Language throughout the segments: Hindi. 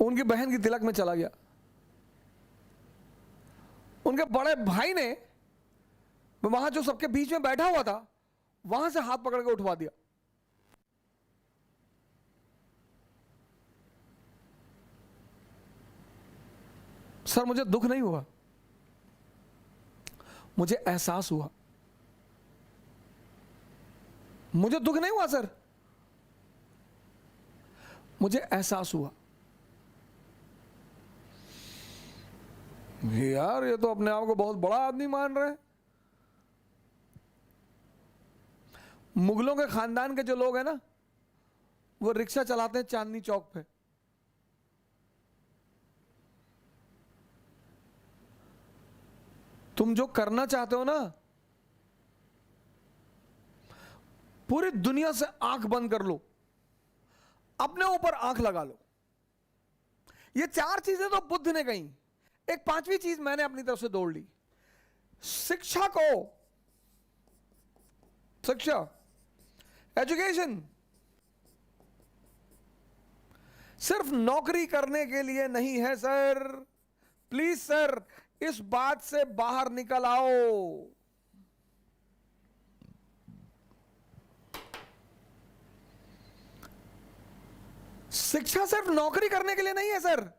उनकी बहन की तिलक में चला गया। उनके बड़े भाई ने वहां जो सबके बीच में बैठा हुआ था वहां से हाथ पकड़ के उठवा दिया। सर मुझे दुख नहीं हुआ, मुझे एहसास हुआ। मुझे दुख नहीं हुआ सर, मुझे एहसास हुआ यार ये तो अपने आप को बहुत बड़ा आदमी मान रहे हैं। मुगलों के खानदान के जो लोग हैं ना, वो रिक्शा चलाते हैं चांदनी चौक पे। तुम जो करना चाहते हो ना, पूरी दुनिया से आंख बंद कर लो, अपने ऊपर आंख लगा लो। ये चार चीजें तो बुद्ध ने कही, एक पांचवी चीज मैंने अपनी तरफ से दौड़ ली। शिक्षा एजुकेशन सिर्फ नौकरी करने के लिए नहीं है सर। प्लीज सर इस बात से बाहर निकल आओ। शिक्षा सिर्फ नौकरी करने के लिए नहीं है सर।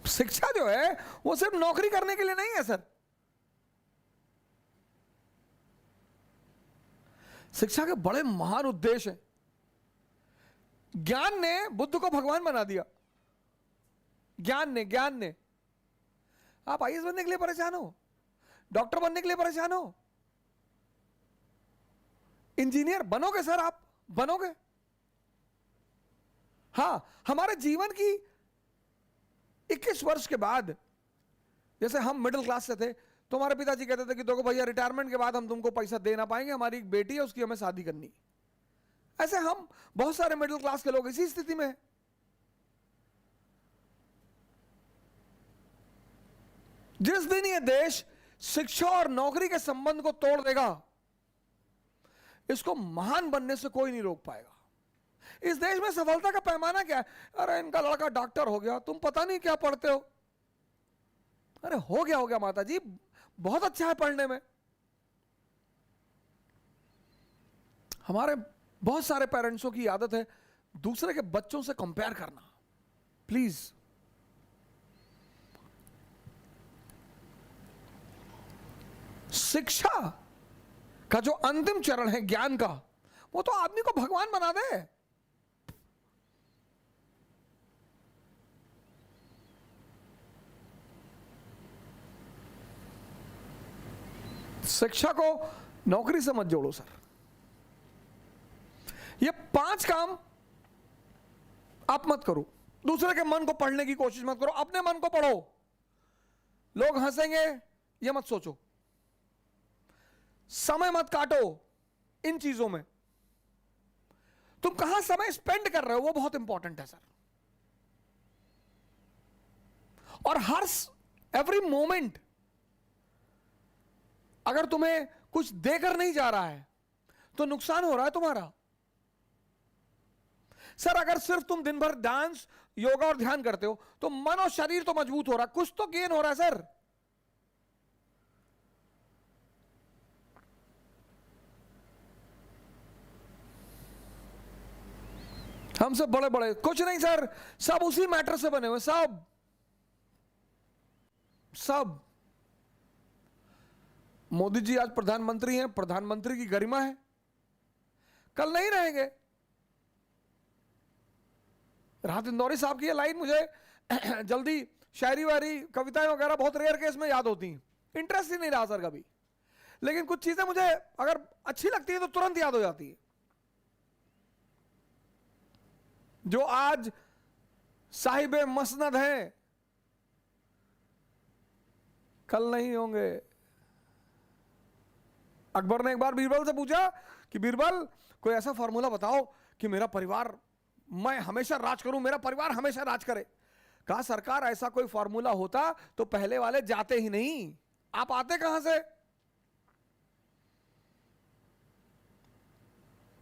शिक्षा जो है वो सिर्फ नौकरी करने के लिए नहीं है सर। शिक्षा के बड़े महान उद्देश्य हैं। ज्ञान ने बुद्ध को भगवान बना दिया। ज्ञान ने आप आईएएस बनने के लिए परेशान हो, डॉक्टर बनने के लिए परेशान हो, इंजीनियर बनोगे सर, आप बनोगे। हां, हमारे जीवन की 21 वर्ष के बाद, जैसे हम मिडिल क्लास से थे तो हमारे पिताजी कहते थे कि देखो भैया रिटायरमेंट के बाद हम तुमको पैसा दे ना पाएंगे, हमारी एक बेटी है उसकी हमें शादी करनी। ऐसे हम बहुत सारे मिडिल क्लास के लोग इसी स्थिति में हैं। जिस दिन ये देश शिक्षा और नौकरी के संबंध को तोड़ देगा, इसको महान बनने से कोई नहीं रोक पाएगा। इस देश में सफलता का पैमाना क्या है? अरे इनका लड़का डॉक्टर हो गया, तुम पता नहीं क्या पढ़ते हो। अरे हो गया माता जी, बहुत अच्छा है पढ़ने में। हमारे बहुत सारे पेरेंट्सों की आदत है दूसरे के बच्चों से कंपेयर करना। प्लीज शिक्षा का जो अंतिम चरण है ज्ञान का, वो तो आदमी को भगवान बना दे। शिक्षा को नौकरी से मत जोड़ो सर। ये 5 काम आप मत करो। दूसरे के मन को पढ़ने की कोशिश मत करो, अपने मन को पढ़ो। लोग हंसेंगे ये मत सोचो। समय मत काटो इन चीजों में। तुम कहां समय स्पेंड कर रहे हो वो बहुत इंपॉर्टेंट है सर। और हर एवरी मोमेंट अगर तुम्हें कुछ देकर नहीं जा रहा है तो नुकसान हो रहा है तुम्हारा। सर अगर सिर्फ तुम दिन भर डांस, योगा और ध्यान करते हो तो मन और शरीर तो मजबूत हो रहा है, कुछ तो गेन हो रहा है सर। हम सब बड़े बड़े कुछ नहीं सर, सब उसी मैटर से बने हुए, सब। मोदी जी आज प्रधानमंत्री हैं, प्रधानमंत्री की गरिमा है, कल नहीं रहेंगे। राहत इंदौरी साहब की ये लाइन मुझे जल्दी शायरी वायरी कविताएं वगैरह बहुत रेयर केस में याद होती हैं। इंटरेस्ट ही नहीं रहा सर कभी, लेकिन कुछ चीजें मुझे अगर अच्छी लगती है तो तुरंत याद हो जाती है। जो आज साहिबे मसनद हैं कल नहीं होंगे। अकबर ने एक बार बीरबल से पूछा कि बीरबल कोई ऐसा फॉर्मूला बताओ कि मेरा परिवार, मैं हमेशा राज करूं, मेरा परिवार हमेशा राज करे। कहा सरकार ऐसा कोई फॉर्मूला होता तो पहले वाले जाते ही नहीं, आप आते कहां से?